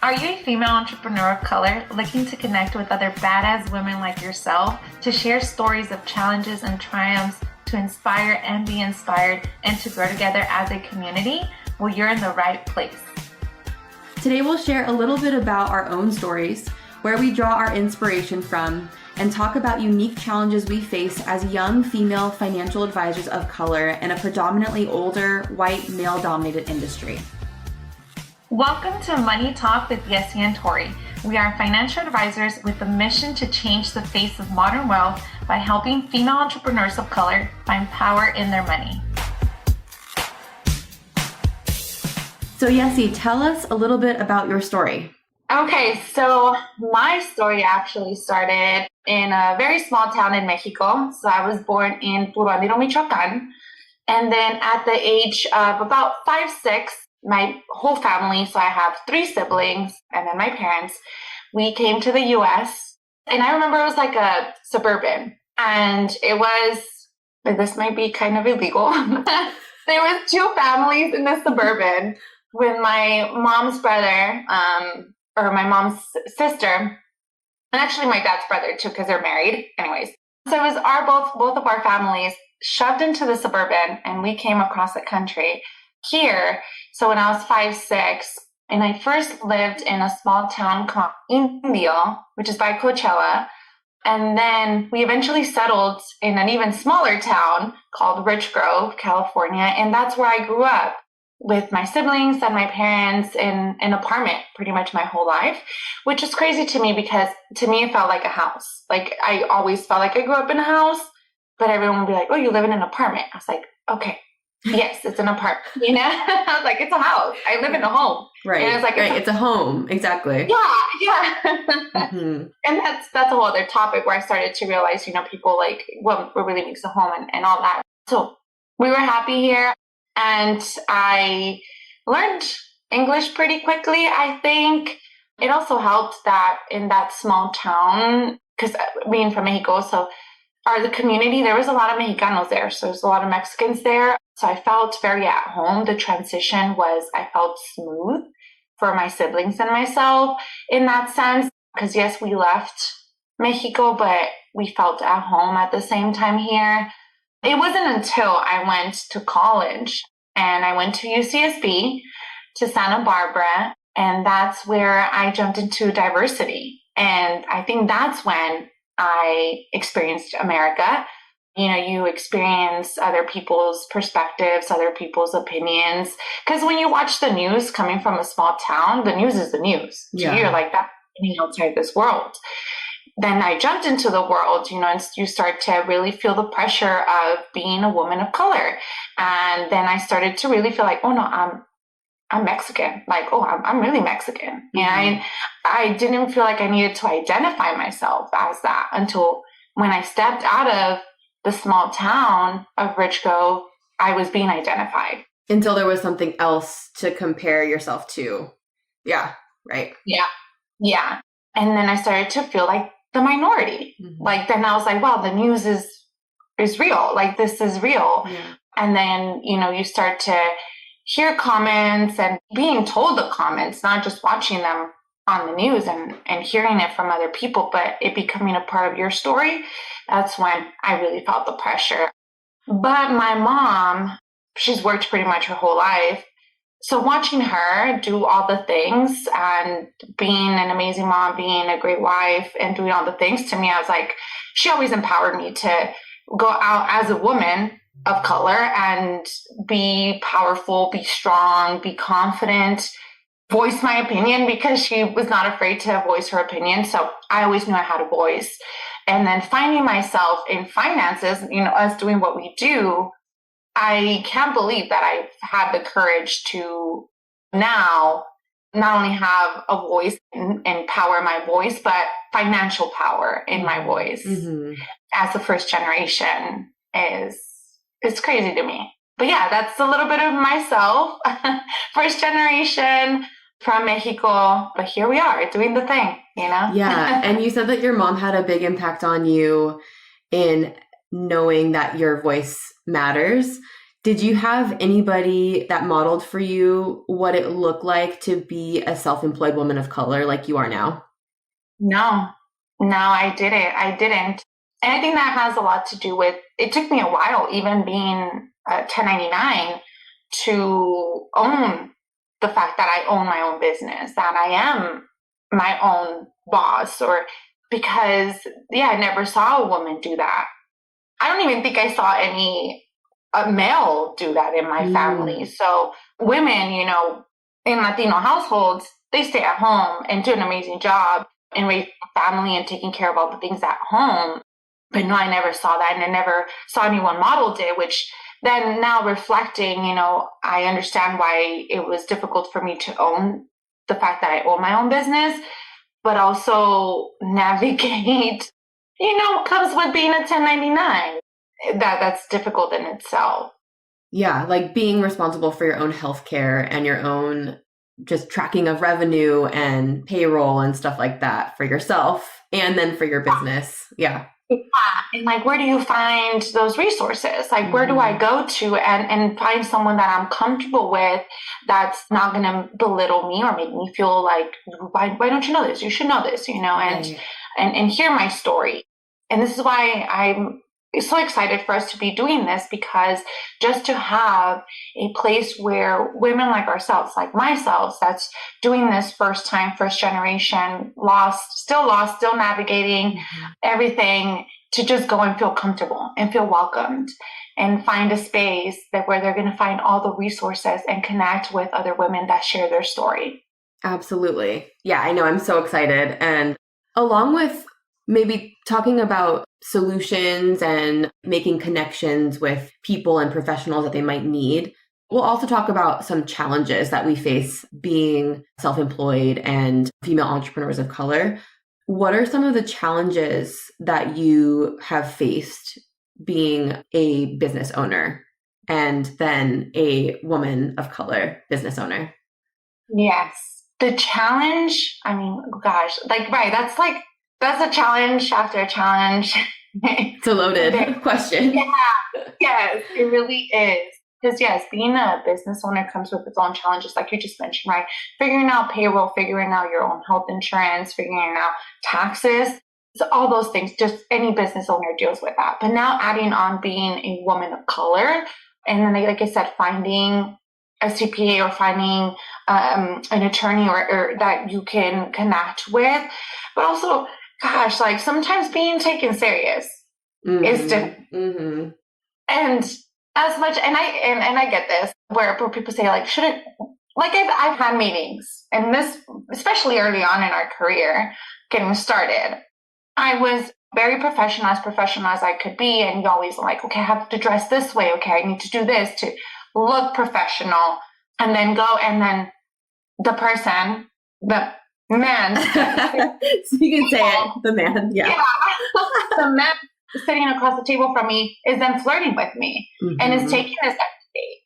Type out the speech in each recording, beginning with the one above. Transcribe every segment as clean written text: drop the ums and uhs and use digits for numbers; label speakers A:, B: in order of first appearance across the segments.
A: Are you a female entrepreneur of color looking to connect with other badass women like yourself to share stories of challenges and triumphs, to inspire and be inspired, and to grow together as a community? Well, you're in the right place.
B: Today we'll share a little bit about our own stories, where we draw our inspiration from, and talk about unique challenges we face as young female financial advisors of color in a predominantly older, white, male-dominated industry.
A: Welcome to Money Talk with Yesi and Tori. We are financial advisors with the mission to change the face of modern wealth by helping female entrepreneurs of color find power in their money.
B: So Yesi, tell us a little bit about your story.
A: Okay, so my story actually started in a very small town in Mexico. So I was born in Michoacan. And then at the age of about 5, 6, my whole family, so I have 3 siblings and then my parents, we came to the US. And I remember it was like a suburban. And it was, this might be kind of illegal. There was 2 families in the suburban with my mom's brother, or my mom's sister, and actually my dad's brother too, because they're married. Anyways, so it was both of our families shoved into the suburban, and we came across the country here. So when I was 5, 6, and I first lived in a small town called Indio, which is by Coachella. And then we eventually settled in an even smaller town called Rich Grove, California. And that's where I grew up with my siblings and my parents in an apartment pretty much my whole life, which is crazy to me because to me it felt like a house. Like I always felt like I grew up in a house, but everyone would be like, oh, you live in an apartment. I was like, okay. Yes, it's an apartment, you know? I was like, it's a house. I live in a home.
B: Right.
A: And it's like,
B: it's a home. Exactly.
A: Yeah.
B: Mm-hmm.
A: And that's a whole other topic where I started to realize, people like what really makes a home and all that. So we were happy here, and I learned English pretty quickly. I think it also helped that in that small town, because being from Mexico, so the community, there was a lot of Mexicanos there. So there's a lot of Mexicans there. So I felt very at home. The transition I felt smooth for my siblings and myself in that sense. Because yes, we left Mexico, but we felt at home at the same time here. It wasn't until I went to college and I went to UCSB, to Santa Barbara, and that's where I jumped into diversity. And I think that's when I experienced America. You experience other people's perspectives, other people's opinions. Because when you watch the news coming from a small town, the news is the news. Yeah. So you're like, that's happening outside this world. Then I jumped into the world, and you start to really feel the pressure of being a woman of color. And then I started to really feel like, oh no, I'm Mexican. Like, oh, I'm really Mexican. Mm-hmm. And I didn't feel like I needed to identify myself as that until when I stepped out of the small town of Rich Grove, I was being identified.
B: Until there was something else to compare yourself to. Yeah, right.
A: Yeah. And then I started to feel like the minority. Mm-hmm. Like, then I was like, wow, the news is real. Like, this is real. Yeah. And then, you start to hear comments and being told the comments, not just watching them on the news and hearing it from other people, but it becoming a part of your story. That's when I really felt the pressure. But my mom, she's worked pretty much her whole life. So watching her do all the things and being an amazing mom, being a great wife and doing all the things, to me, I was like, she always empowered me to go out as a woman of color and be powerful, be strong, be confident, voice my opinion, because she was not afraid to voice her opinion. So I always knew I had a voice. And then finding myself in finances, us doing what we do, I can't believe that I've had the courage to now not only have a voice and power my voice, but financial power in my voice. Mm-hmm. As the first generation it's crazy to me. But yeah, that's a little bit of myself. First generation from Mexico, but here we are doing the thing,
B: Yeah. And you said that your mom had a big impact on you in knowing that your voice matters. Did you have anybody that modeled for you what it looked like to be a self-employed woman of color like you are now?
A: No, no, I didn't. I didn't. And I think that has a lot to do with, it took me a while, even being 1099, to own the fact that I own my own business, that I am my own boss, or because, yeah, I never saw a woman do that. I don't even think I saw any male do that in my family. So women, in Latino households, they stay at home and do an amazing job in raising a family and taking care of all the things at home. But no, I never saw that, and I never saw anyone modeled it, which then now reflecting, I understand why it was difficult for me to own the fact that I own my own business, but also navigate, comes with being a 1099. That's difficult in itself.
B: Yeah, like being responsible for your own healthcare and your own just tracking of revenue and payroll and stuff like that for yourself and then for your business. Yeah.
A: Yeah. And like, where do you find those resources? Like, where do I go to and find someone that I'm comfortable with that's not going to belittle me or make me feel like, why don't you know this? You should know this, and hear my story. And this is why I'm so excited for us to be doing this, because just to have a place where women like ourselves, like myself, that's doing this first time, first generation, still navigating everything, to just go and feel comfortable and feel welcomed and find a space where they're going to find all the resources and connect with other women that share their story.
B: Absolutely. Yeah, I know. I'm so excited. And along with maybe talking about solutions and making connections with people and professionals that they might need, we'll also talk about some challenges that we face being self-employed and female entrepreneurs of color. What are some of the challenges that you have faced being a business owner and then a woman of color business owner?
A: Yes. The challenge, I mean, gosh, right. That's a challenge after a challenge.
B: It's a loaded question.
A: Yeah. Yes, it really is. Because yes, being a business owner comes with its own challenges, like you just mentioned, right? Figuring out payroll, figuring out your own health insurance, figuring out taxes. So all those things, just any business owner deals with that. But now adding on being a woman of color, and then like I said, finding a CPA or finding an attorney or that you can connect with, but also, gosh, like sometimes being taken serious is different. And as much, and I get this, where people say like, shouldn't, like I've had meetings, and this, especially early on in our career, getting started, I was very professional as I could be, and you always like, okay, I have to dress this way, okay, I need to do this to look professional, and then the person, the man,
B: so you can say it, the man, yeah.
A: The man sitting across the table from me is then flirting with me and is taking this date.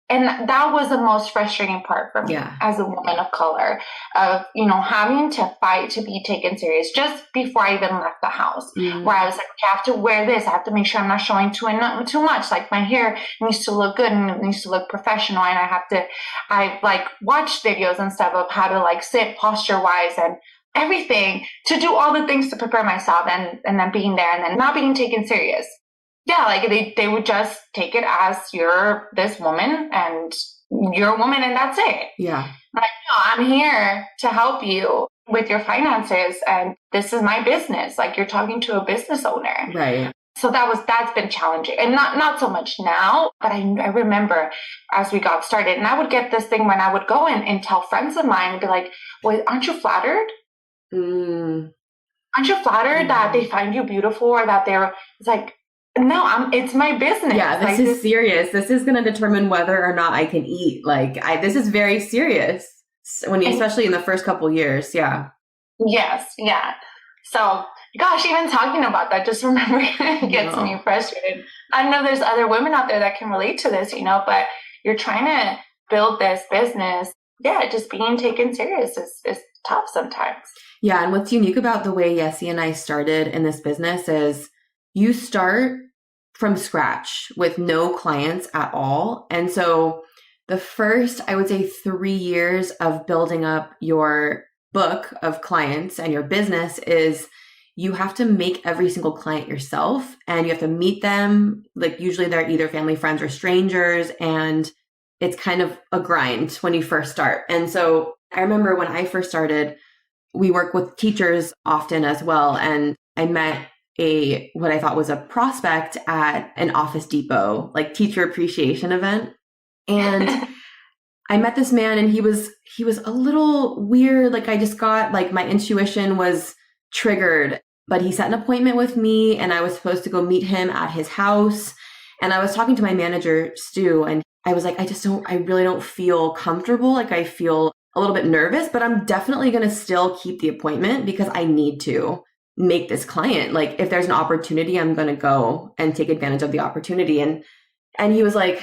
A: And that was the most frustrating part for me as a woman of color, of, having to fight to be taken serious just before I even left the house, where I was like, I have to wear this. I have to make sure I'm not showing too much. Like my hair needs to look good and it needs to look professional. And I like watched videos and stuff of how to like sit posture wise and everything, to do all the things to prepare myself, and then being there and then not being taken serious. Yeah, like they would just take it as you're this woman and you're a woman and that's it.
B: Yeah.
A: Like, no, I'm here to help you with your finances and this is my business. Like you're talking to a business owner.
B: Right.
A: So that's been challenging, and not so much now, but I remember as we got started, and I would get this thing when I would go and tell friends of mine and be like, well, aren't you flattered? Aren't you flattered that they find you beautiful, or that it's like, no, it's my business.
B: Yeah, this
A: like,
B: is serious. This is going to determine whether or not I can eat. This is very serious especially in the first couple years. Yeah.
A: Yes. Yeah. So, gosh, even talking about that, just remembering it gets me frustrated. I know there's other women out there that can relate to this, but you're trying to build this business. Yeah, just being taken serious is tough sometimes.
B: Yeah. And what's unique about the way Yesi and I started in this business is you start from scratch with no clients at all. And so the first, I would say 3 years of building up your book of clients and your business is you have to make every single client yourself, and you have to meet them. Like usually they're either family, friends, or strangers. And it's kind of a grind when you first start. And so I remember when I first started, we work with teachers often as well. And I met what I thought was a prospect at an Office Depot, like teacher appreciation event. And I met this man, and he was a little weird. Like I just got, like, my intuition was triggered, but he set an appointment with me, and I was supposed to go meet him at his house. And I was talking to my manager, Stu, and I was like, I really don't feel comfortable. Like I feel a little bit nervous, but I'm definitely going to still keep the appointment because I need to make this client. Like if there's an opportunity, I'm going to go and take advantage of the opportunity. And he was like,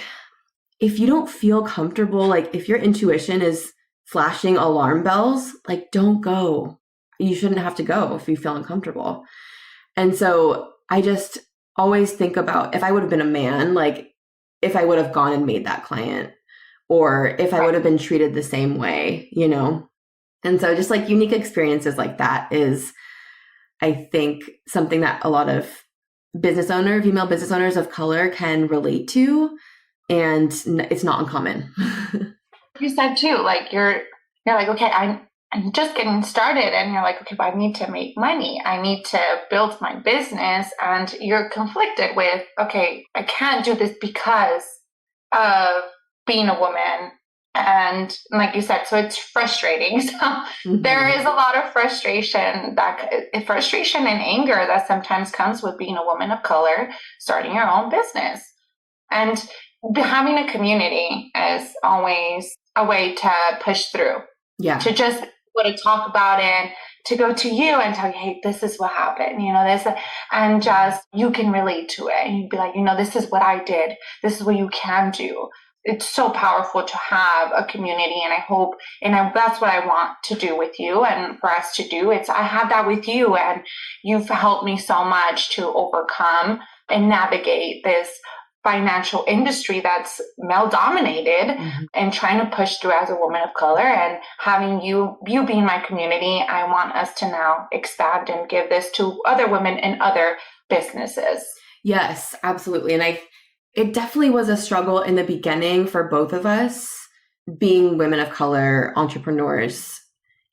B: if you don't feel comfortable, like if your intuition is flashing alarm bells, like don't go. You shouldn't have to go if you feel uncomfortable. And so I just always think about if I would have been a man, like if I would have gone and made that client, or if I would have been treated the same way, you know? And so just like unique experiences like that is, I think, something that a lot of female business owners of color can relate to. And it's not uncommon.
A: You said too, like you're like, okay, I'm just getting started, and you're like, okay, but I need to make money. I need to build my business, and you're conflicted with, okay, I can't do this because of being a woman. And like you said, so it's frustrating. So there is a lot of frustration and anger that sometimes comes with being a woman of color, starting your own business. And having a community is always a way to push through.
B: Yeah.
A: To just want to talk about it, to go to you and tell you, hey, this is what happened, this, and just you can relate to it. And you'd be like, this is what I did. This is what you can do. It's so powerful to have a community. And I hope, that's what I want to do with you and for us to do. I have that with you, and you've helped me so much to overcome and navigate this financial industry that's male dominated, and trying to push through as a woman of color. And having you being my community, I want us to now expand and give this to other women in other businesses.
B: Yes, absolutely. And it definitely was a struggle in the beginning for both of us being women of color entrepreneurs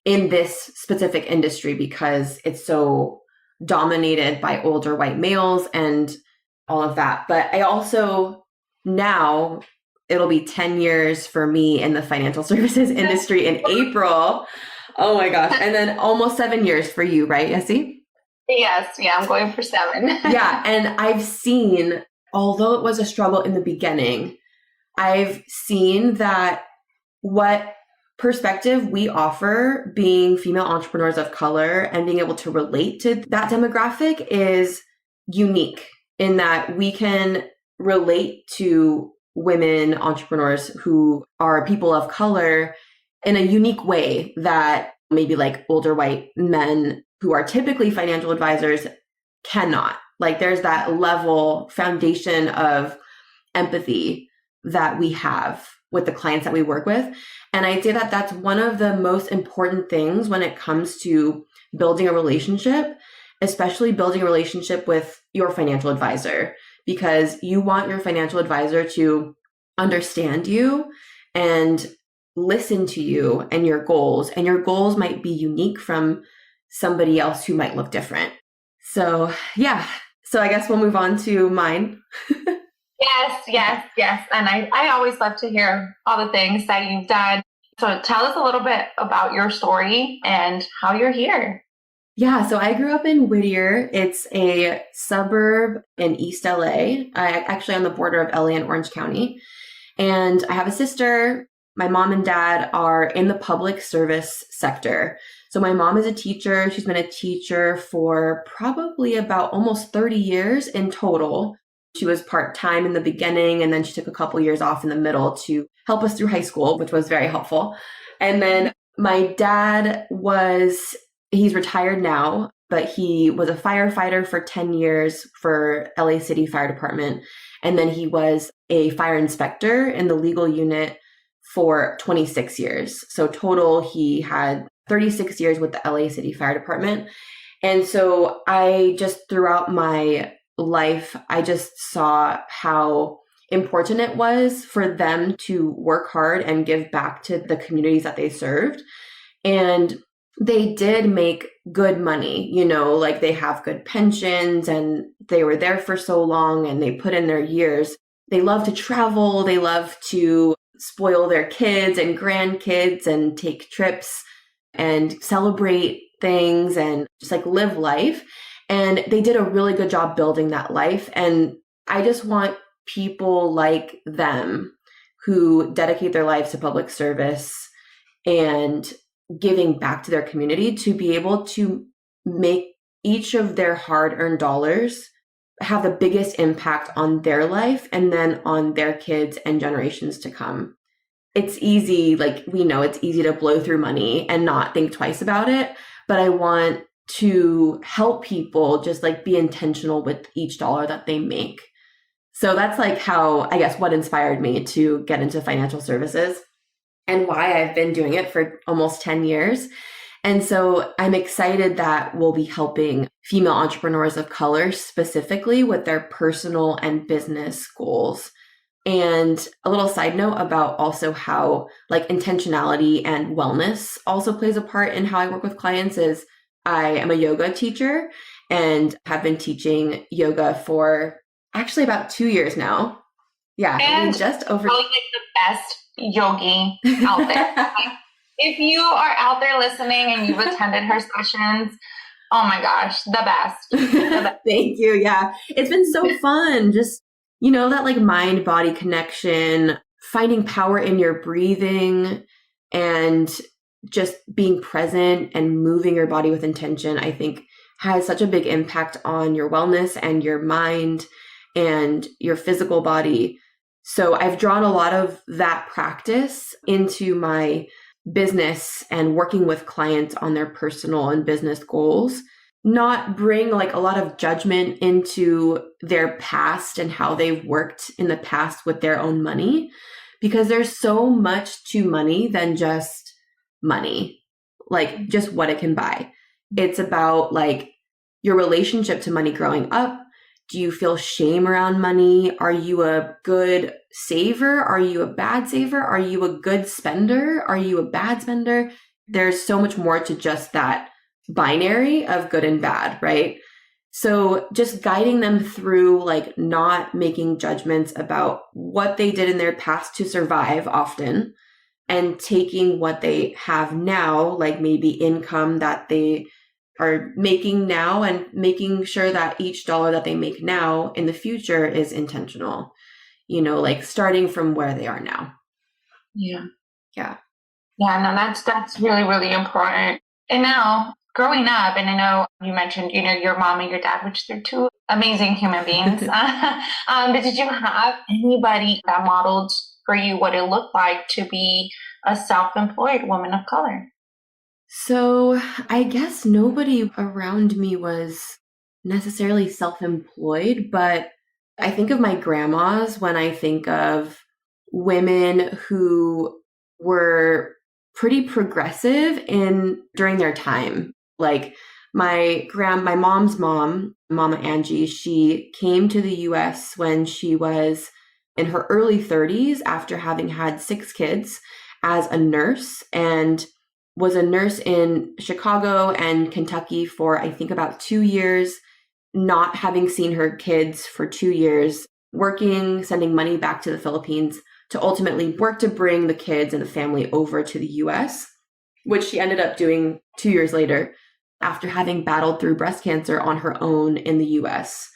B: in this specific industry, because it's so dominated by older white males and all of that. But I also, now it'll be 10 years for me in the financial services industry in April. Oh my gosh. And then almost 7 years for you, right, Yesi?
A: Yes. Yeah, I'm going for 7.
B: Yeah. And I've seen, although it was a struggle in the beginning, I've seen that what perspective we offer being female entrepreneurs of color and being able to relate to that demographic is unique, in that we can relate to women entrepreneurs who are people of color in a unique way that maybe like older white men who are typically financial advisors cannot. Like there's that level foundation of empathy that we have with the clients that we work with. And I'd say that that's one of the most important things when it comes to building a relationship, especially building a relationship with your financial advisor, because you want your financial advisor to understand you and listen to you and your goals. And your goals might be unique from somebody else who might look different. So yeah. So I guess we'll move on to mine.
A: Yes. And I always love to hear all the things that you've done. So tell us a little bit about your story and how you're here.
B: Yeah, so I grew up in Whittier. It's a suburb in East LA, actually on the border of LA and Orange County. And I have a sister. My mom and dad are in the public service sector. So my mom is a teacher. She's been a teacher for probably about almost 30 years in total. She was part-time in the beginning, and then she took a couple years off in the middle to help us through high school, which was very helpful. And then my dad he's retired now. but he was a firefighter for 10 years for LA City Fire Department. And then he was a fire inspector in the legal unit for 26 years. So total, he had 36 years with the LA City Fire Department. And so I just, throughout my life, I just saw how important it was for them to work hard and give back to the communities that they served. And they did make good money, like they have good pensions and they were there for so long and they put in their years. They love to travel. They love to spoil their kids and grandkids and take trips and celebrate things and just like live life. And they did a really good job building that life. And I just want people like them who dedicate their lives to public service and giving back to their community to be able to make each of their hard-earned dollars have the biggest impact on their life and then on their kids and generations to come. It's easy, like we know it's easy to blow through money and not think twice about it, but I want to help people just like be intentional with each dollar that they make. So that's like how, I guess, what inspired me to get into financial services and why I've been doing it for almost 10 years. And so I'm excited that we'll be helping female entrepreneurs of color specifically with their personal and business goals. And a little side note about also how like intentionality and wellness also plays a part in how I work with clients is I am a yoga teacher and have been teaching yoga for actually about 2 years now. Yeah.
A: And
B: just over.
A: Probably like the best yogi out there. Like, if you are out there listening and you've attended her sessions, oh my gosh, the best. The best.
B: Thank you. Yeah. It's been so fun. Just, that like mind body connection, finding power in your breathing and just being present and moving your body with intention, I think has such a big impact on your wellness and your mind and your physical body. So I've drawn a lot of that practice into my business and working with clients on their personal and business goals, not bring like a lot of judgment into their past and how they've worked in the past with their own money, because there's so much to money than just money, like just what it can buy. It's about like your relationship to money growing up. Do you feel shame around money? Are you a good saver? Are you a bad saver? Are you a good spender? Are you a bad spender? There's so much more to just that binary of good and bad, right? So just guiding them through like not making judgments about what they did in their past to survive often, and taking what they have now, like maybe income that they are making now, and making sure that each dollar that they make now in the future is intentional, like starting from where they are now.
A: Yeah.
B: Yeah.
A: Yeah, no, that's really, really important. And now growing up, and I know you mentioned, your mom and your dad, which they're two amazing human beings. But did you have anybody that modeled for you what it looked like to be a self-employed woman of color?
B: So I guess nobody around me was necessarily self-employed, but I think of my grandmas when I think of women who were pretty progressive during their time. Like my mom's mom, Mama Angie, she came to the US when she was in her early 30s after having had 6 kids as a nurse, and was a nurse in Chicago and Kentucky for, I think, about 2 years, not having seen her kids for 2 years, working, sending money back to the Philippines to ultimately work to bring the kids and the family over to the US, which she ended up doing 2 years later after having battled through breast cancer on her own in the US.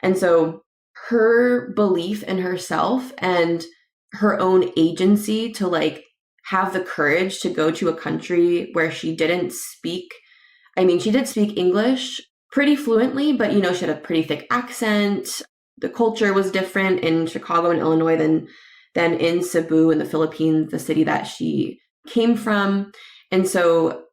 B: And so her belief in herself and her own agency to like have the courage to go to a country where she didn't speak. I mean, she did speak English pretty fluently, but she had a pretty thick accent. The culture was different in Chicago and Illinois than in Cebu in the Philippines, the city that she came from. And so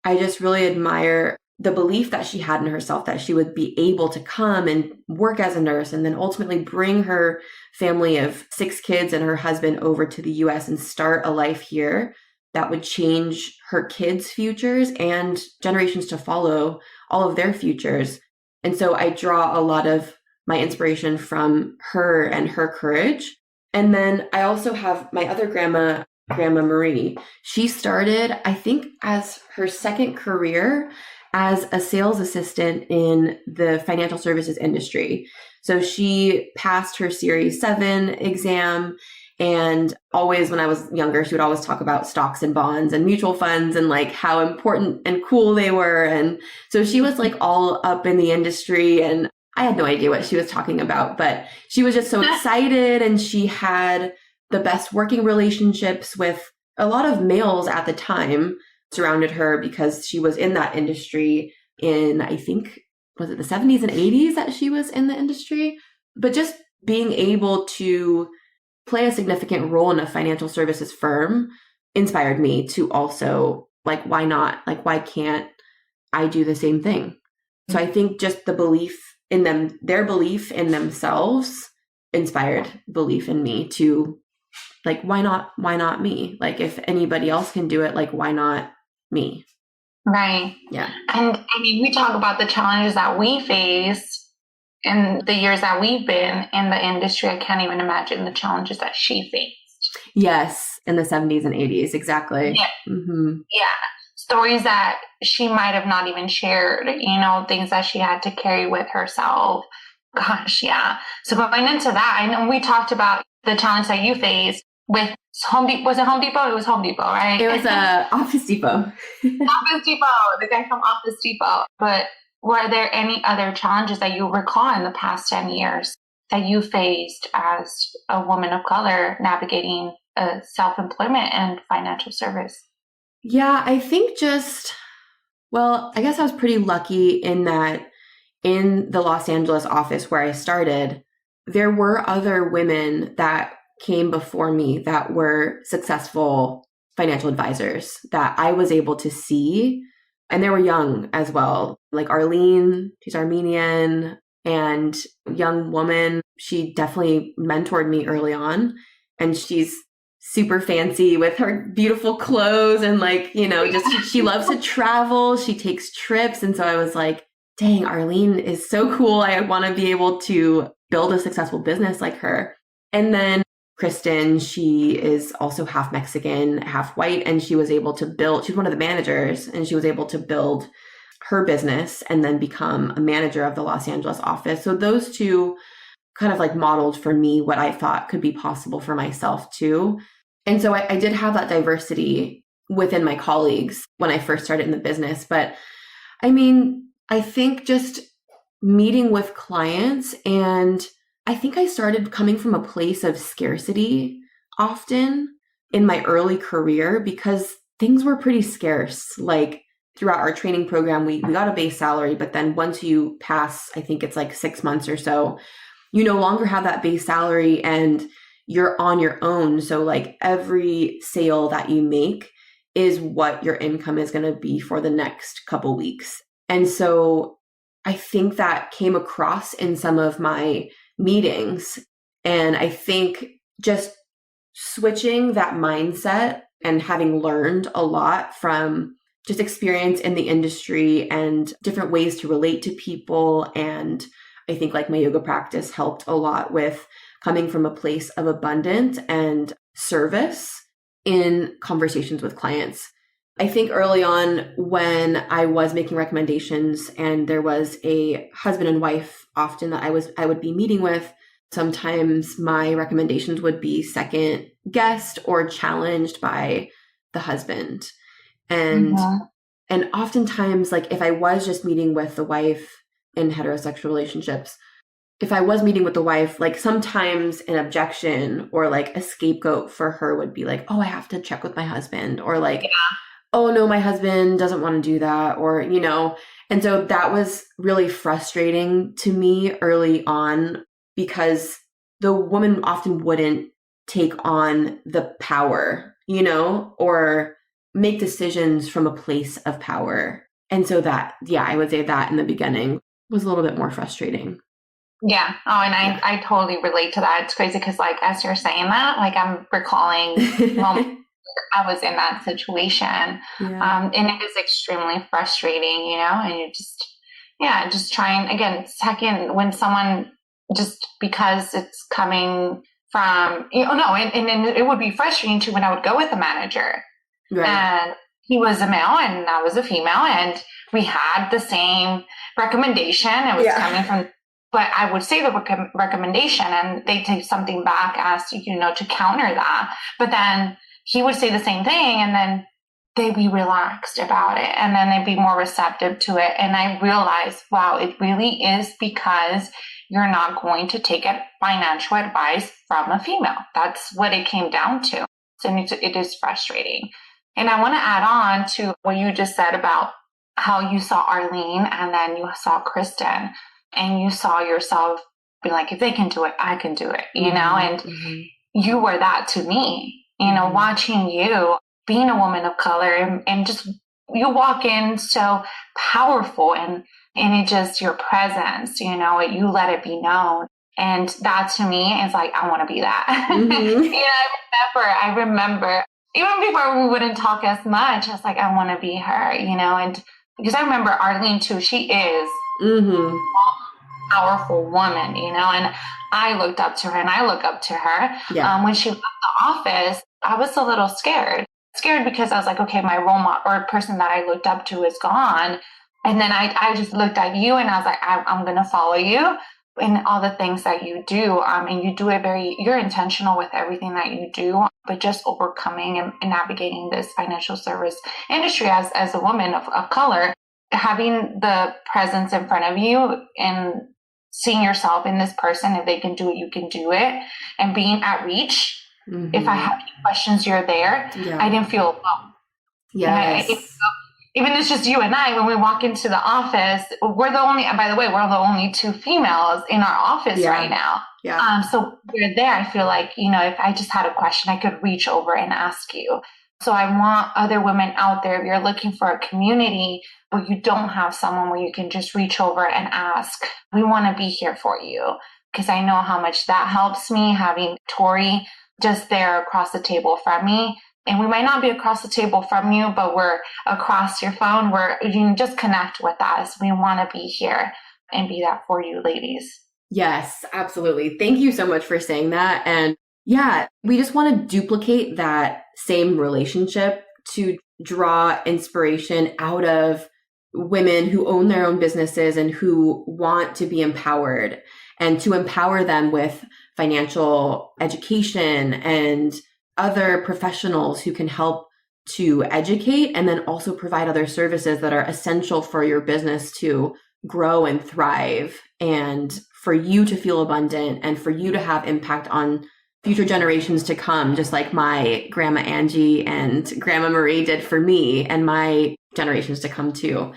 B: I just really admire the belief that she had in herself that she would be able to come and work as a nurse and then ultimately bring her family of 6 kids and her husband over to the US and start a life here that would change her kids' futures and generations to follow, all of their futures. And so I draw a lot of my inspiration from her and her courage. And then I also have my other grandma Marie. She started, I think, as her second career as a sales assistant in the financial services industry. So she passed her Series 7 exam. And always, when I was younger, she would always talk about stocks and bonds and mutual funds and like how important and cool they were. And so she was like all up in the industry, and I had no idea what she was talking about, but she was just so excited, and she had the best working relationships with a lot of males at the time surrounded her because she was in that industry in, I think, was it the 70s and 80s that she was in the industry? But just being able to play a significant role in a financial services firm inspired me to also, like, why not? Like, why can't I do the same thing? So I think just the belief in them, their belief in themselves inspired belief in me to, like, why not me? Like, if anybody else can do it, like, why not me?
A: Right.
B: Yeah.
A: And I mean, we talk about the challenges that we faced in the years that we've been in the industry. I can't even imagine the challenges that she faced.
B: Yes. In the 70s and 80s. Exactly.
A: Yeah.
B: Mm-hmm.
A: Yeah. Stories that she might have not even shared, things that she had to carry with herself. Gosh, yeah. So going into that, I know we talked about the challenge that you faced with Home Depot. Was it Home Depot? It was Home Depot, right?
B: It was Office Depot.
A: Office Depot, the guy from Office Depot. But were there any other challenges that you recall in the past 10 years that you faced as a woman of color navigating self-employment and financial service?
B: Yeah, I think I guess I was pretty lucky in that in the Los Angeles office where I started, there were other women that came before me that were successful financial advisors that I was able to see. And they were young as well. Like Arlene, she's Armenian and young woman. She definitely mentored me early on. And she's super fancy with her beautiful clothes and she loves to travel. She takes trips. And so I was like, dang, Arlene is so cool. I want to be able to build a successful business like her. And then Kristen, she is also half Mexican, half white, and she was able to build, she's one of the managers, and she was able to build her business and then become a manager of the Los Angeles office. So those two kind of like modeled for me what I thought could be possible for myself too. And so I did have that diversity within my colleagues when I first started in the business. But I mean, I think just meeting with clients, and I think I started coming from a place of scarcity often in my early career because things were pretty scarce. Like throughout our training program, we got a base salary, but then once you pass, I think it's like 6 months or so, you no longer have that base salary and you're on your own. So like every sale that you make is what your income is going to be for the next couple weeks. And so I think that came across in some of my meetings. And I think just switching that mindset and having learned a lot from just experience in the industry and different ways to relate to people. And I think like my yoga practice helped a lot with coming from a place of abundance and service in conversations with clients. I think early on when I was making recommendations and there was a husband and wife often that I would be meeting with, sometimes my recommendations would be second guessed or challenged by the husband. And and oftentimes, like if I was just meeting with the wife in heterosexual relationships, if I was meeting with the wife, like sometimes an objection or like a scapegoat for her would be like, oh, I have to check with my husband, or like, oh no, my husband doesn't want to do that, or, and so that was really frustrating to me early on because the woman often wouldn't take on the power, or make decisions from a place of power. And so that, I would say that in the beginning was a little bit more frustrating.
A: Yeah. Oh, and I totally relate to that. It's crazy because, like, as you're saying that, like, I'm recalling moments I was in that situation. And it is extremely frustrating, and you just trying, again, second, when someone, just because it's coming from, and it would be frustrating too when I would go with a manager. Right. And he was a male and I was a female, and we had the same recommendation. It was coming from, but I would say the recommendation and they take something back as, to counter that. But then he would say the same thing and then they'd be relaxed about it and then they'd be more receptive to it. And I realized, wow, it really is because you're not going to take financial advice from a female. That's what it came down to. So it is frustrating. And I want to add on to what you just said about how you saw Arlene and then you saw Kristen and you saw yourself be like, if they can do it, I can do it, and you were that to me, watching you being a woman of color and just you walk in so powerful and it just your presence, you let it be known. And that to me is like, I want to be that. I remember even before we wouldn't talk as much, I was like, I want to be her, and because I remember Arlene too, she is a powerful woman, and I looked up to her and I look up to her. Yeah. When she left the office, I was a little scared because I was like, okay, my role model or person that I looked up to is gone. And then I just looked at you and I was like, I'm going to follow you in all the things that you do. And you do it you're intentional with everything that you do, but just overcoming and navigating this financial service industry as a woman of color, having the presence in front of you and seeing yourself in this person. If they can do it, you can do it. And being at reach. Mm-hmm. If I have any questions, you're there. Yeah. I didn't feel alone.
B: Yes.
A: Even it's just you and I, when we walk into the office, we're the only two females in our office right now. Yeah. So we're there. I feel like, if I just had a question, I could reach over and ask you. So I want other women out there, if you're looking for a community where you don't have someone where you can just reach over and ask, we want to be here for you. Because I know how much that helps me, having Tori just there across the table from me. And we might not be across the table from you, but we're across your phone where you can just connect with us. We want to be here and be that for you, ladies.
B: Yes, absolutely. Thank you so much for saying that. And yeah, we just want to duplicate that same relationship to draw inspiration out of women who own their own businesses and who want to be empowered, and to empower them with financial education and other professionals who can help to educate and then also provide other services that are essential for your business to grow and thrive, and for you to feel abundant and for you to have impact on future generations to come, just like my Grandma Angie and Grandma Marie did for me and my generations to come too.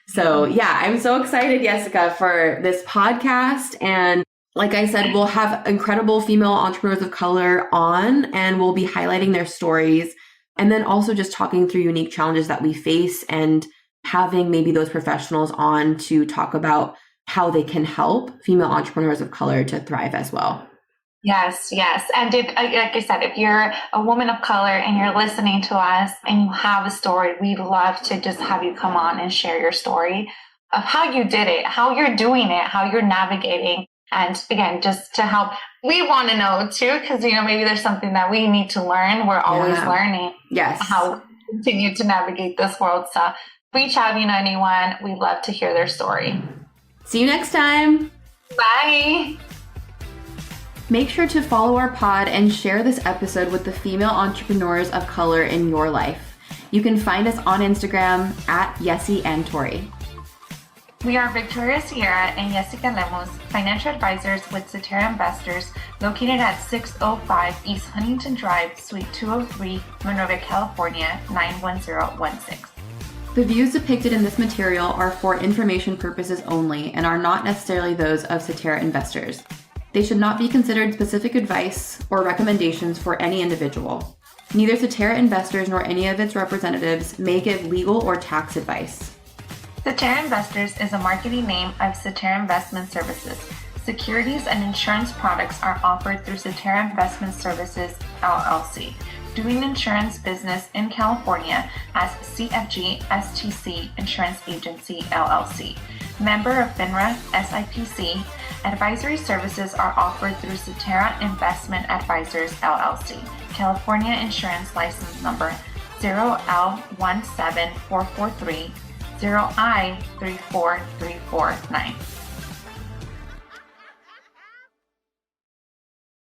B: So yeah, I'm so excited, Yesica, for this podcast. And like I said, we'll have incredible female entrepreneurs of color on, and we'll be highlighting their stories, and then also just talking through unique challenges that we face and having maybe those professionals on to talk about how they can help female entrepreneurs of color to thrive as well.
A: Yes. And like I said, if you're a woman of color and you're listening to us and you have a story, we'd love to just have you come on and share your story of how you did it, how you're doing it, how you're navigating. And again, just to help, we want to know too, because, maybe there's something that we need to learn. We're always learning how to continue to navigate this world. So reach out, anyone. We'd love to hear their story.
B: See you next time.
A: Bye.
B: Make sure to follow our pod and share this episode with the female entrepreneurs of color in your life. You can find us on Instagram at Yesi and Tori.
A: We are Victoria Sierra and Yesica Lemus, financial advisors with Cetera Investors, located at 605 East Huntington Drive, Suite 203, Monrovia, California, 91016.
B: The views depicted in this material are for information purposes only and are not necessarily those of Cetera Investors. They should not be considered specific advice or recommendations for any individual. Neither Cetera Investors nor any of its representatives may give legal or tax advice.
A: Cetera Investors is a marketing name of Cetera Investment Services. Securities and insurance products are offered through Cetera Investment Services, LLC, doing insurance business in California as CFG STC Insurance Agency, LLC. Member of FINRA SIPC. Advisory services are offered through Cetera Investment Advisors, LLC. California Insurance License Number 0L17443, 0I34349.